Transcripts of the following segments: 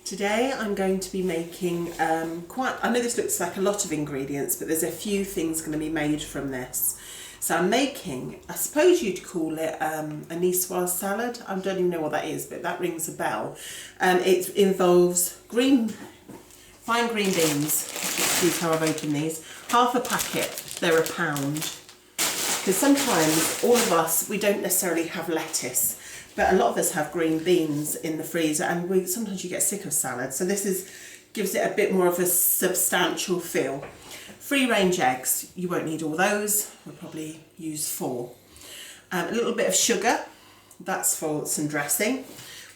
Today I'm going to be making I know this looks like a lot of ingredients, but there's a few things going to be made from this. So I'm making, I suppose you'd call it a nicoise salad. I don't even know what that is, but that rings a bell. It involves fine green beans, excuse how I've opened these, half a packet, they're £1. Because sometimes all of us, we don't necessarily have lettuce, but a lot of us have green beans in the freezer, and sometimes you get sick of salad. So this gives it a bit more of a substantial feel. Free range eggs, you won't need all those, we'll probably use 4. A little bit of sugar, that's for some dressing.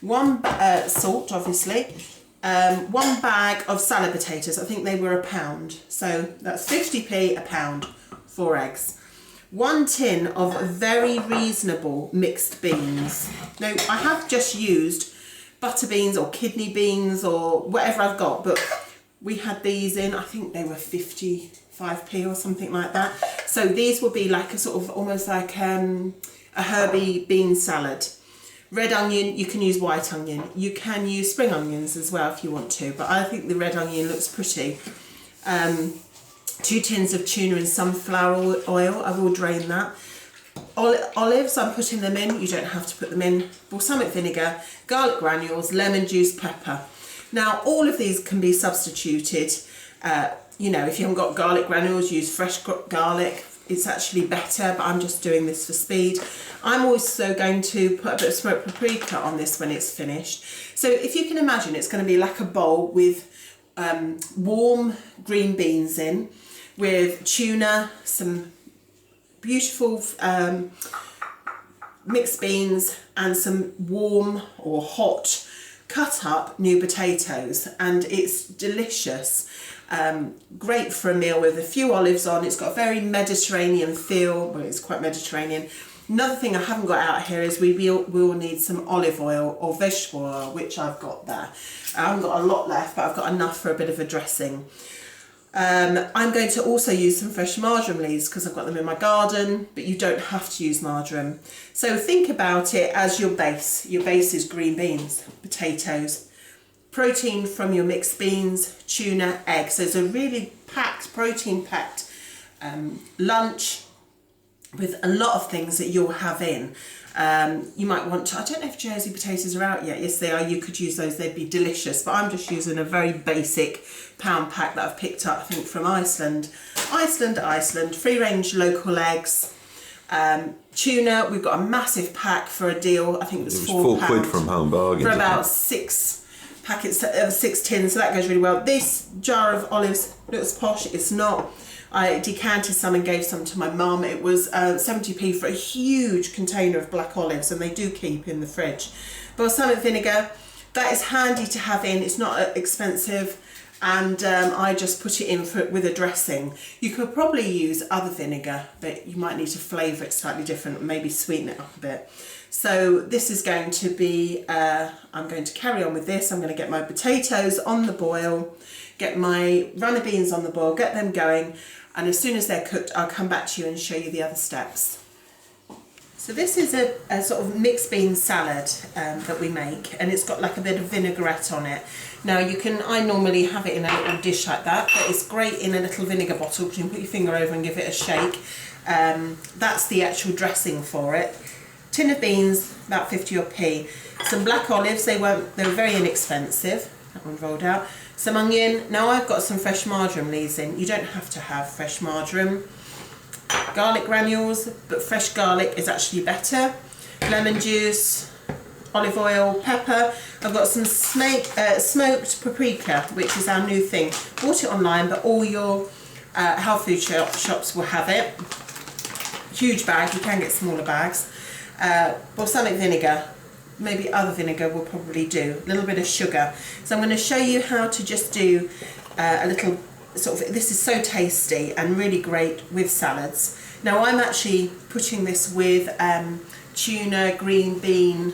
Salt, obviously. 1 bag of salad potatoes, I think they were £1. So that's 50p a pound, 4 eggs. 1 tin of very reasonable mixed beans. Now, I have just used butter beans or kidney beans or whatever I've got, but we had these in, I think they were 55p or something like that. So these will be like a sort of almost like a herby bean salad. Red onion, you can use white onion. You can use spring onions as well if you want to, but I think the red onion looks pretty. 2 tins of tuna and sunflower oil, I will drain that. Olives, I'm putting them in, you don't have to put them in. Balsamic vinegar, garlic granules, lemon juice, pepper. Now all of these can be substituted, you know, if you haven't got garlic granules, use fresh garlic, it's actually better, but I'm just doing this for speed. I'm also going to put a bit of smoked paprika on this when it's finished. So if you can imagine, it's going to be like a bowl with warm green beans in, with tuna, some beautiful mixed beans, and some warm or hot cut up new potatoes, and it's delicious. Great for a meal with a few olives on. It's got a very Mediterranean feel. Well, it's quite Mediterranean. Another thing I haven't got out here is we will need some olive oil or vegetable oil, which I've got there. I haven't got a lot left, but I've got enough for a bit of a dressing. I'm going to also use some fresh marjoram leaves because I've got them in my garden, but you don't have to use marjoram. So think about it as your base. Your base is green beans, potatoes, protein from your mixed beans, tuna, eggs. So it's a really protein-packed lunch with a lot of things that you'll have in. You might want to, I don't know if Jersey potatoes are out yet. Yes, they are. You could use those. They'd be delicious. But I'm just using a very basic pound pack that I've picked up, I think, from Iceland. Iceland, free range local eggs. Tuna, we've got a massive pack for a deal. I think it was £4 £4 from Home Bargains. For about 6 packets, 6 tins. So that goes really well. This jar of olives looks posh. It's not. I decanted some and gave some to my mum. It was 70p for a huge container of black olives, and they do keep in the fridge. Balsamic vinegar, that is handy to have in. It's not expensive, and I just put it in with a dressing. You could probably use other vinegar, but you might need to flavour it slightly different, maybe sweeten it up a bit. So this is going to be, I'm going to carry on with this. I'm going to get my potatoes on the boil, get my runner beans on the boil, get them going, and as soon as they're cooked, I'll come back to you and show you the other steps. So this is a sort of mixed bean salad that we make, and it's got like a bit of vinaigrette on it. Now I normally have it in a little dish like that, but it's great in a little vinegar bottle because you can put your finger over and give it a shake. That's the actual dressing for it. Tin of beans, about 50p. Some black olives, they were very inexpensive. That one rolled out. Some onion. Now I've got some fresh marjoram leaves in. You don't have to have fresh marjoram. Garlic granules, but fresh garlic is actually better. Lemon juice, olive oil, pepper. I've got some smoked paprika, which is our new thing. Bought it online, but all your health food shops will have it. Huge bag, you can get smaller bags. Balsamic vinegar, maybe other vinegar will probably do. A little bit of sugar. So I'm going to show you how to just do a little sort of, this is so tasty and really great with salads. Now I'm actually putting this with tuna, green bean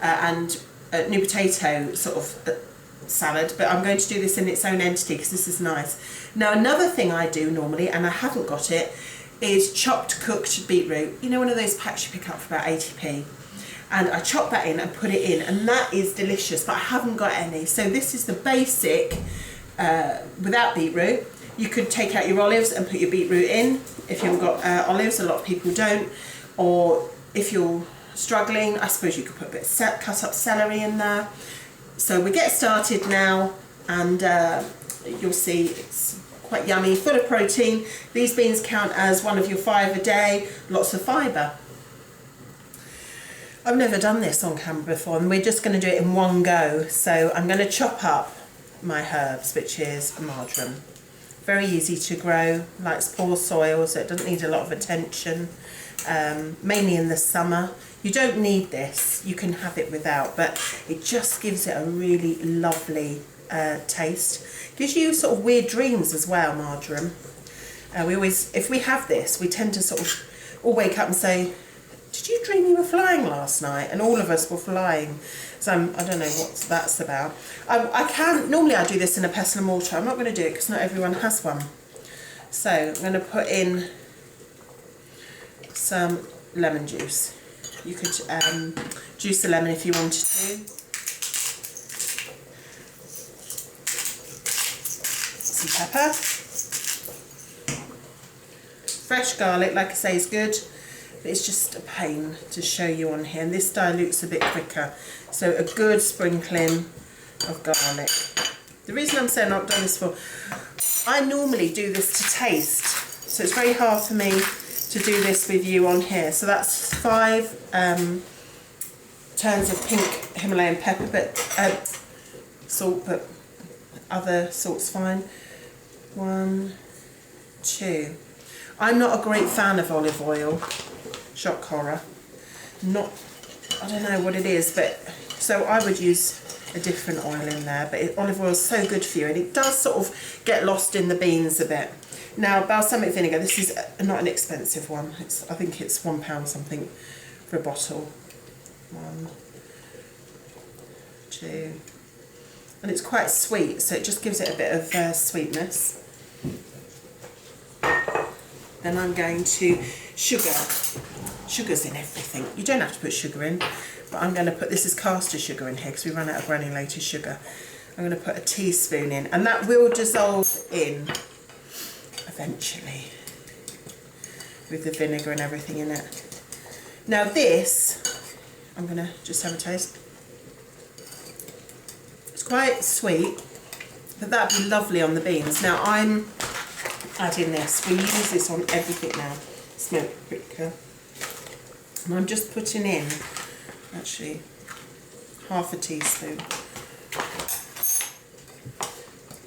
and new potato sort of salad, but I'm going to do this in its own entity because this is nice. Now another thing I do normally, and I haven't got it, is chopped cooked beetroot. You know, one of those packs you pick up for about 80p. and I chop that in and put it in, and that is delicious, but I haven't got any. So this is the basic without beetroot. You could take out your olives and put your beetroot in if you haven't got olives. A lot of people don't. Or if you're struggling, I suppose you could put a bit of cut up celery in there. So we get started now, and you'll see it's quite yummy, full of protein. These beans count as one of your 5 a day, lots of fibre. I've never done this on camera before, and we're just going to do it in one go. So I'm going to chop up my herbs, which is marjoram. Very easy to grow, likes poor soil, so it doesn't need a lot of attention, mainly in the summer. You don't need this, you can have it without, but it just gives it a really lovely taste. Gives you sort of weird dreams as well, marjoram. If we have this, we tend to sort of all wake up and say, did you dream you were flying last night? And all of us were flying. So I don't know what that's about. Normally I do this in a pestle and mortar. I'm not going to do it because not everyone has one. So I'm going to put in some lemon juice. You could juice the lemon if you wanted to. Some pepper. Fresh garlic, like I say, is good. But it's just a pain to show you on here, and this dilutes a bit quicker. So a good sprinkling of garlic. The reason I'm saying I've done this for, I normally do this to taste, so it's very hard for me to do this with you on here. So that's 5 turns of pink Himalayan pepper, but salt, but other salt's fine. 1, 2. I'm not a great fan of olive oil. Shock horror. I don't know what it is, but so I would use a different oil in there, but olive oil is so good for you, and it does sort of get lost in the beans a bit. Now, balsamic vinegar, this is not an expensive one. I think it's £1 something for a bottle. 1, 2, and it's quite sweet, so it just gives it a bit of sweetness. Then I'm going to sugar. Sugar's in everything. You don't have to put sugar in, but I'm going to put, this is caster sugar in here because we run out of granulated sugar. I'm going to put a teaspoon in, and that will dissolve in eventually with the vinegar and everything in it. Now this, I'm going to just have a taste. It's quite sweet, but that'd be lovely on the beans. Now I'm adding this. We use this on everything now. Smoked paprika. And I'm just putting in, actually, half a teaspoon.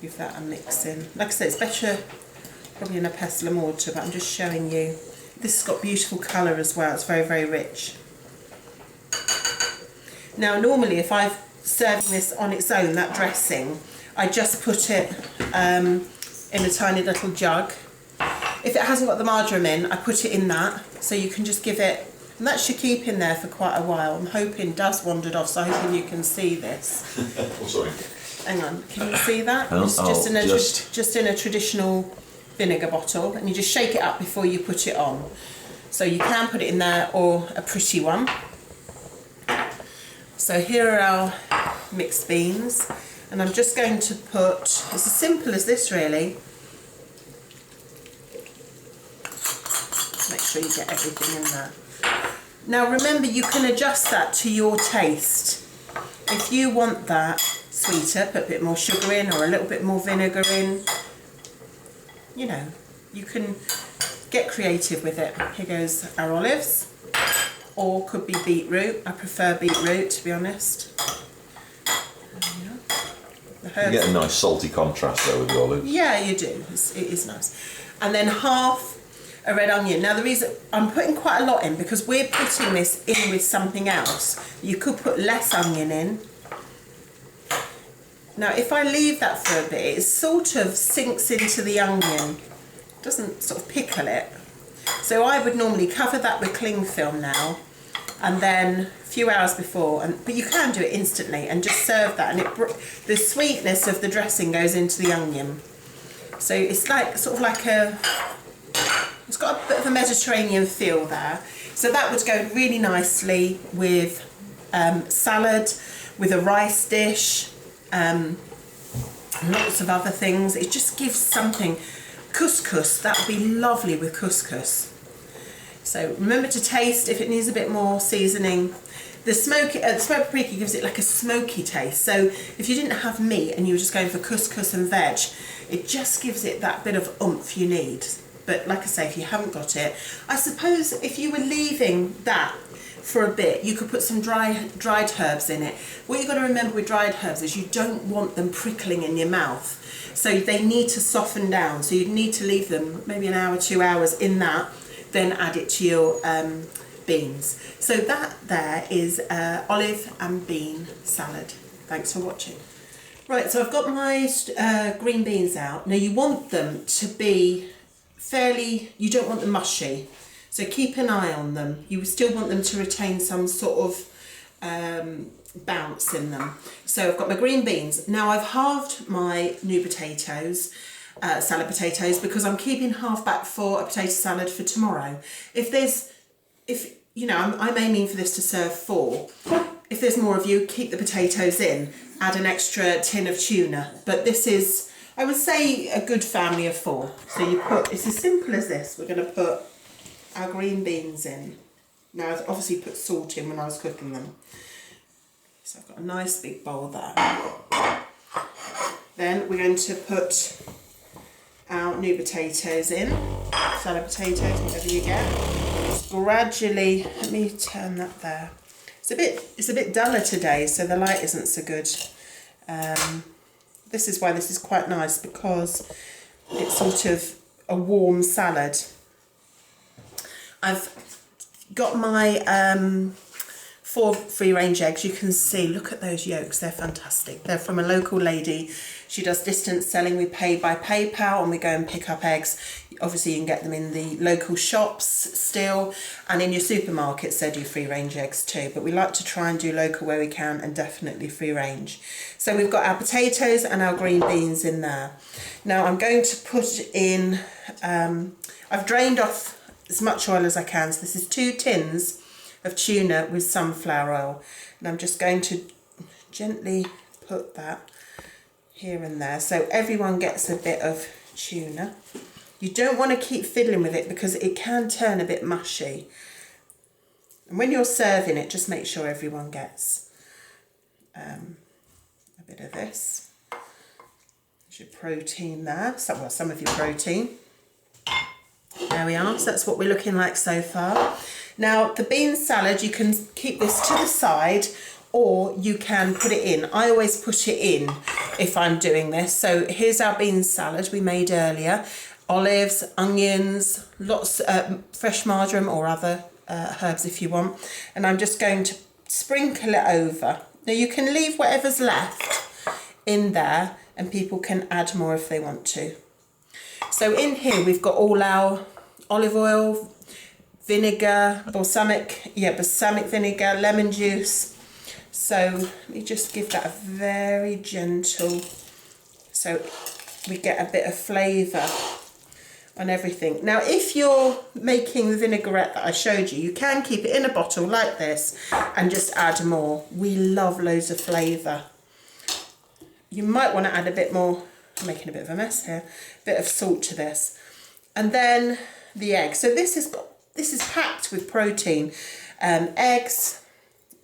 Give that a mix in. Like I said, it's better probably in a pestle and mortar, but I'm just showing you. This has got beautiful colour as well. It's very, very rich. Now, normally, if I'm serving this on its own, that dressing, I just put it in a tiny little jug. If it hasn't got the marjoram in, I put it in that, so you can just give it. And that should keep in there for quite a while. I'm hoping Daz wandered off, so I'm hoping you can see this. Oh, sorry. Hang on, can you see that? It's just in a traditional vinegar bottle, and you just shake it up before you put it on. So you can put it in there, or a pretty one. So here are our mixed beans, and I'm just going to put, it's as simple as this really. Make sure you get everything in there. Now remember, you can adjust that to your taste. If you want that sweeter, put a bit more sugar in or a little bit more vinegar in. You know, you can get creative with it. Here goes our olives, or could be beetroot. I prefer beetroot, to be honest. You get a nice salty contrast there with the olives. Yeah, you do. It is nice. And then half a red onion. Now the reason I'm putting quite a lot in, because we're putting this in with something else. You could put less onion in. Now if I leave that for a bit, it sort of sinks into the onion. It doesn't sort of pickle it. So I would normally cover that with cling film now, and then a few hours before, but you can do it instantly and just serve that, and the sweetness of the dressing goes into the onion. So it's like sort of like it's got a bit of a Mediterranean feel there. So that would go really nicely with salad with a rice dish, lots of other things. It just gives something. Couscous, that would be lovely with couscous. So remember to taste if it needs a bit more seasoning. The smoked paprika gives it like a smoky taste. So if you didn't have meat and you were just going for couscous and veg, it just gives it that bit of oomph you need. But like I say, if you haven't got it, I suppose if you were leaving that for a bit, you could put some dried herbs in it. What you've got to remember with dried herbs is you don't want them prickling in your mouth. So they need to soften down. So you'd need to leave them maybe an hour, 2 hours in that, then add it to your beans. So that there is olive and bean salad. Thanks for watching. Right, so I've got my green beans out. Now you want them to be fairly, you don't want them mushy. So keep an eye on them. You still want them to retain some sort of bounce in them. So I've got my green beans. Now I've halved my new potatoes, salad potatoes, because I'm keeping half back for a potato salad for tomorrow. If you know, I'm aiming for this to serve 4. If there's more of you, keep the potatoes in. Add an extra tin of tuna. But this is, I would say, a good family of 4. So you put, it's as simple as this. We're going to put our green beans in. Now I obviously put salt in when I was cooking them. So I've got a nice big bowl there. Then we're going to put our new potatoes in, salad potatoes, whatever you get. Just gradually, let me turn that there. It's a bit duller today, so the light isn't so good. This is why this is quite nice, because it's sort of a warm salad. I've got my 4 free-range eggs. You can see, look at those yolks, they're fantastic. They're from a local lady. She does distance selling. We pay by PayPal and we go and pick up eggs. Obviously you can get them in the local shops still, and in your supermarkets they do free-range eggs too, but we like to try and do local where we can, and definitely free-range. So we've got our potatoes and our green beans in there. Now I'm going to put in, I've drained off as much oil as I can. So this is 2 tins of tuna with sunflower oil, and I'm just going to gently put that here and there so everyone gets a bit of tuna. You don't want to keep fiddling with it because it can turn a bit mushy, and when you're serving it, just make sure everyone gets a bit of this. There's your protein there, well, some of your protein. There we are, so that's what we're looking like so far. Now the bean salad, you can keep this to the side or you can put it in. I always put it in if I'm doing this. So here's our bean salad we made earlier. Olives, onions, lots fresh marjoram or other herbs if you want. And I'm just going to sprinkle it over. Now you can leave whatever's left in there and people can add more if they want to. So in here we've got all our olive oil, vinegar, balsamic vinegar, lemon juice. So let me just give that a very gentle, so we get a bit of flavour on everything. Now if you're making the vinaigrette that I showed you, you can keep it in a bottle like this and just add more. We love loads of flavour. You might want to add a bit more, I'm making a bit of a mess here, a bit of salt to this. And then the egg. So this is packed with protein. Eggs,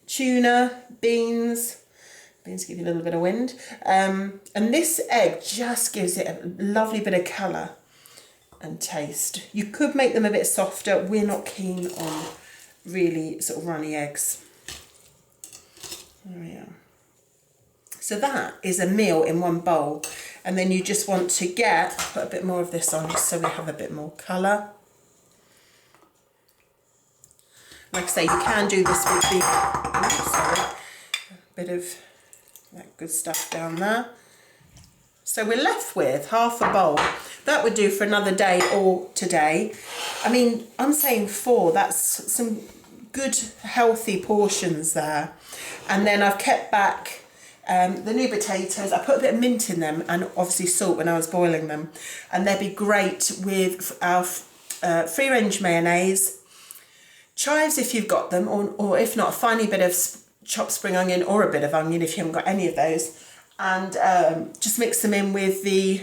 tuna, beans give you a little bit of wind. And this egg just gives it a lovely bit of colour and taste. You could make them a bit softer. We're not keen on really sort of runny eggs. There we are. So that is a meal in one bowl. And then you just want to put a bit more of this on just so we have a bit more colour. Like I say, you can do this with the, a bit of that good stuff down there. So we're left with half a bowl. That would do for another day or today. I mean, I'm saying 4, that's some good healthy portions there. And then I've kept back the new potatoes. I put a bit of mint in them and obviously salt when I was boiling them. And they'd be great with our free-range mayonnaise, chives if you've got them, or if not, a finely bit of chopped spring onion or a bit of onion if you haven't got any of those, and just mix them in with the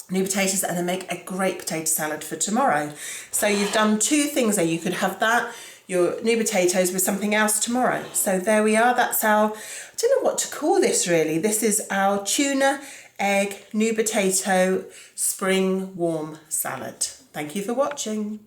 new potatoes, and then make a great potato salad for tomorrow. So you've done 2 things there. You could have that, your new potatoes, with something else tomorrow. So there we are. That's our, I don't know what to call this really. This is our tuna, egg, new potato, spring warm salad. Thank you for watching.